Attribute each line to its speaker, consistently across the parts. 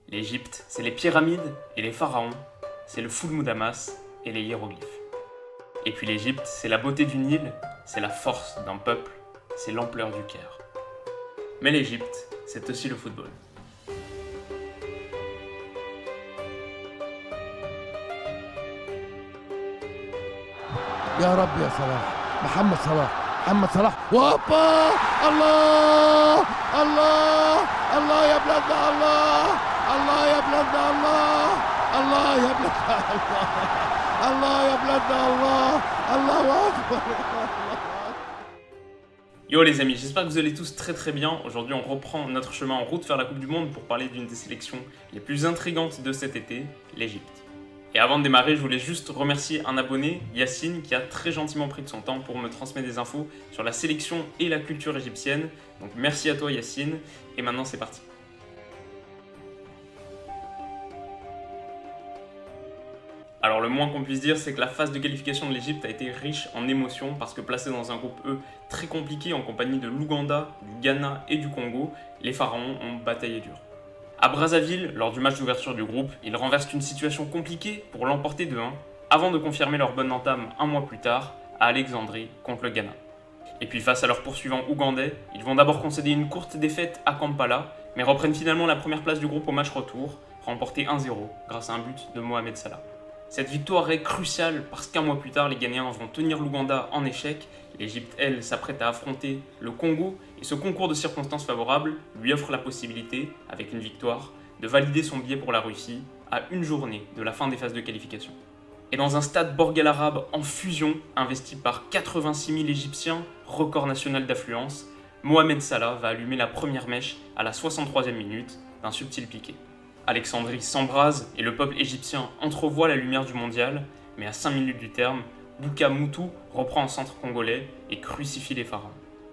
Speaker 1: L'Égypte, c'est les pyramides et les pharaons, c'est le full Moudamas et les hiéroglyphes. Et puis l'Égypte, c'est la beauté du Nil, c'est la force d'un peuple, c'est l'ampleur du Caire. Mais l'Égypte, c'est aussi le football.
Speaker 2: يا رب يا صلاح محمد صلاح محمد صلاح وهوبا الله الله الله يا بلادنا الله الله يا بلادنا الله الله يا بلادنا الله الله يا بلادنا الله الله اكبر.
Speaker 1: Yo les amis, j'espère que vous allez tous très bien. Aujourd'hui on reprend notre chemin en route vers la Coupe du Monde pour parler d'une des sélections les plus intrigantes de cet été, l'Égypte. Et avant de démarrer, je voulais juste remercier un abonné, Yacine, qui a très gentiment pris de son temps pour me transmettre des infos sur la sélection et la culture égyptienne. Donc merci à toi Yacine, et maintenant c'est parti. Alors le moins qu'on puisse dire, c'est que la phase de qualification de l'Égypte a été riche en émotions parce que placés dans un groupe E très compliqué en compagnie de l'Ouganda, du Ghana et du Congo, les pharaons ont bataillé dur. À Brazzaville, lors du match d'ouverture du groupe, ils renversent une situation compliquée pour l'emporter 2-1, avant de confirmer leur bonne entame un mois plus tard, à Alexandrie contre le Ghana. Et puis face à leurs poursuivants ougandais, ils vont d'abord concéder une courte défaite à Kampala, mais reprennent finalement la première place du groupe au match retour, remporté 1-0 grâce à un but de Mohamed Salah. Cette victoire est cruciale parce qu'un mois plus tard, les Ghanéens vont tenir l'Ouganda en échec. L'Égypte, elle, s'apprête à affronter le Congo et ce concours de circonstances favorables lui offre la possibilité, avec une victoire, de valider son billet pour la Russie à une journée de la fin des phases de qualification. Et dans un stade Borg El Arab en fusion, investi par 86 000 Égyptiens, record national d'affluence, Mohamed Salah va allumer la première mèche à la 63e minute d'un subtil piqué. Alexandrie s'embrase et le peuple égyptien entrevoit la lumière du mondial, mais à 5 minutes du terme, Bouka Moutou reprend un centre congolais et crucifie les pharaons.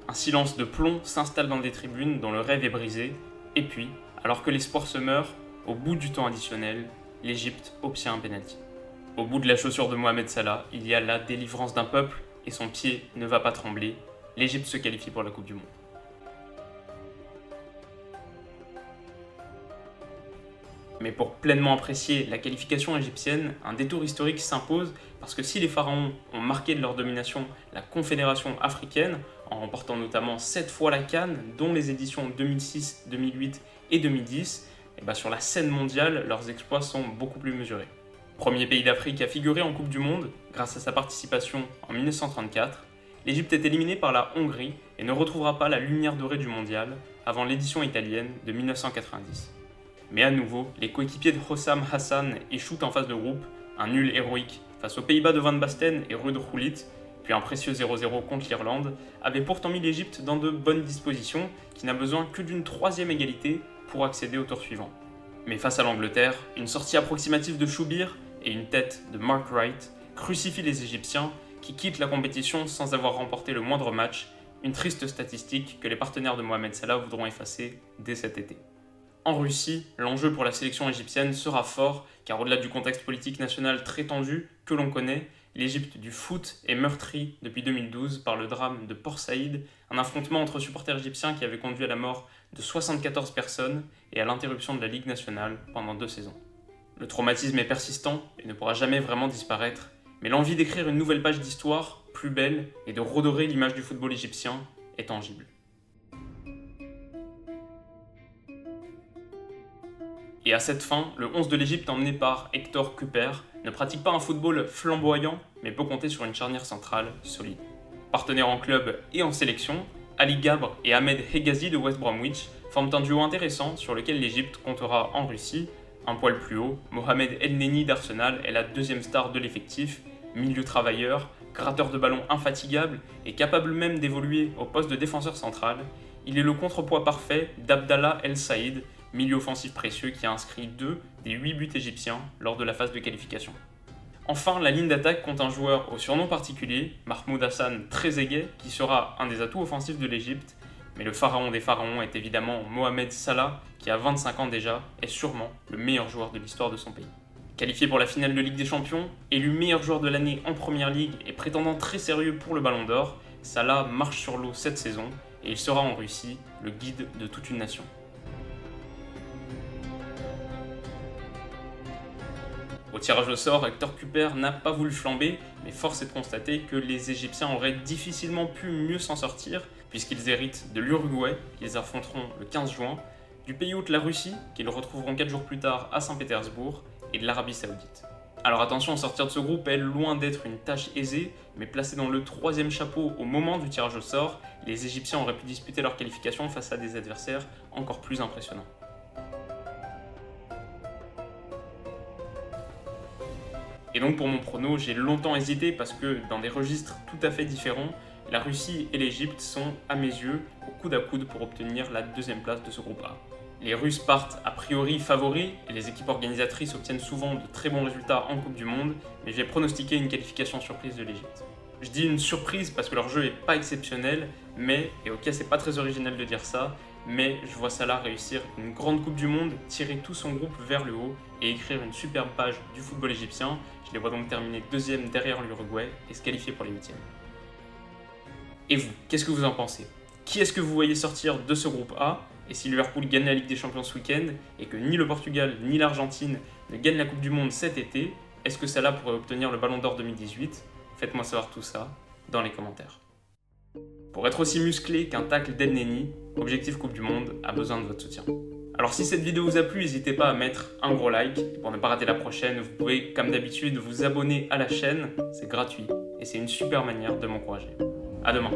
Speaker 1: Un silence de plomb s'installe dans des tribunes dont le rêve est brisé, et puis, alors que l'espoir se meurt, au bout du temps additionnel, l'Égypte obtient un pénalty. Au bout de la chaussure de Mohamed Salah, il y a la délivrance d'un peuple et son pied ne va pas trembler. L'Égypte se qualifie pour la Coupe du Monde. Mais pour pleinement apprécier la qualification égyptienne, un détour historique s'impose parce que si les pharaons ont marqué de leur domination la Confédération africaine, en remportant notamment 7 fois la CAN, dont les éditions 2006, 2008 et 2010, et sur la scène mondiale, leurs exploits sont beaucoup plus mesurés. Premier pays d'Afrique à figurer en Coupe du Monde, grâce à sa participation en 1934, l'Égypte est éliminée par la Hongrie et ne retrouvera pas la lumière dorée du mondial avant l'édition italienne de 1990. Mais à nouveau, les coéquipiers de Hossam Hassan échouent en phase de groupe, un nul héroïque face aux Pays-Bas de Van Basten et Ruud Gullit, puis un précieux 0-0 contre l'Irlande, avait pourtant mis l'Égypte dans de bonnes dispositions, qui n'a besoin que d'une troisième égalité pour accéder au tour suivant. Mais face à l'Angleterre, une sortie approximative de Choubir et une tête de Mark Wright crucifient les Égyptiens qui quittent la compétition sans avoir remporté le moindre match, une triste statistique que les partenaires de Mohamed Salah voudront effacer dès cet été. En Russie, l'enjeu pour la sélection égyptienne sera fort, car au-delà du contexte politique national très tendu que l'on connaît, l'Égypte du foot est meurtrie depuis 2012 par le drame de Port Saïd, un affrontement entre supporters égyptiens qui avait conduit à la mort de 74 personnes et à l'interruption de la Ligue nationale pendant 2 saisons. Le traumatisme est persistant et ne pourra jamais vraiment disparaître, mais l'envie d'écrire une nouvelle page d'histoire, plus belle, et de redorer l'image du football égyptien est tangible. Et à cette fin, le 11 de l'Égypte emmené par Hector Cúper ne pratique pas un football flamboyant, mais peut compter sur une charnière centrale solide. Partenaires en club et en sélection, Ali Gabre et Ahmed Hegazi de West Bromwich forment un duo intéressant sur lequel l'Égypte comptera en Russie. Un poil plus haut, Mohamed El-Neni d'Arsenal est la deuxième star de l'effectif, milieu travailleur, gratteur de ballon infatigable et capable même d'évoluer au poste de défenseur central. Il est le contrepoids parfait d'Abdallah El Saïd, milieu offensif précieux qui a inscrit 2 des 8 buts égyptiens lors de la phase de qualification. Enfin, la ligne d'attaque compte un joueur au surnom particulier, Mahmoud Hassan Trezeguet, qui sera un des atouts offensifs de l'Égypte, mais le pharaon des pharaons est évidemment Mohamed Salah, qui a 25 ans déjà, est sûrement le meilleur joueur de l'histoire de son pays. Qualifié pour la finale de Ligue des Champions, élu meilleur joueur de l'année en Première Ligue et prétendant très sérieux pour le Ballon d'Or, Salah marche sur l'eau cette saison et il sera en Russie le guide de toute une nation. Au tirage au sort, Hector Cúper n'a pas voulu flamber, mais force est de constater que les Égyptiens auraient difficilement pu mieux s'en sortir, puisqu'ils héritent de l'Uruguay, qu'ils affronteront le 15 juin, du pays hôte la Russie, qu'ils retrouveront 4 jours plus tard à Saint-Pétersbourg, et de l'Arabie Saoudite. Alors attention, sortir de ce groupe est loin d'être une tâche aisée, mais placé dans le 3e chapeau au moment du tirage au sort, les Égyptiens auraient pu disputer leur qualification face à des adversaires encore plus impressionnants. Et donc pour mon prono, j'ai longtemps hésité parce que dans des registres tout à fait différents, la Russie et l'Égypte sont, à mes yeux, au coude à coude pour obtenir la 2e place de ce groupe A. Les Russes partent a priori favoris et les équipes organisatrices obtiennent souvent de très bons résultats en Coupe du Monde, mais j'ai pronostiqué une qualification surprise de l'Égypte. Je dis une surprise parce que leur jeu est pas exceptionnel, mais, et ok c'est pas très original de dire ça, mais je vois Salah réussir une grande Coupe du Monde, tirer tout son groupe vers le haut et écrire une superbe page du football égyptien. Je les vois donc terminer 2e derrière l'Uruguay et se qualifier pour les 8e. Et vous, qu'est-ce que vous en pensez? Qui est-ce que vous voyez sortir de ce groupe A? Et si Liverpool gagne la Ligue des Champions ce week-end et que ni le Portugal ni l'Argentine ne gagnent la Coupe du Monde cet été, est-ce que Salah pourrait obtenir le Ballon d'Or 2018? Faites-moi savoir tout ça dans les commentaires. Pour être aussi musclé qu'un tacle d'El Neni, Objectif Coupe du Monde a besoin de votre soutien. Alors si cette vidéo vous a plu, n'hésitez pas à mettre un gros like. Et pour ne pas rater la prochaine, vous pouvez, comme d'habitude, vous abonner à la chaîne, c'est gratuit et c'est une super manière de m'encourager. À demain.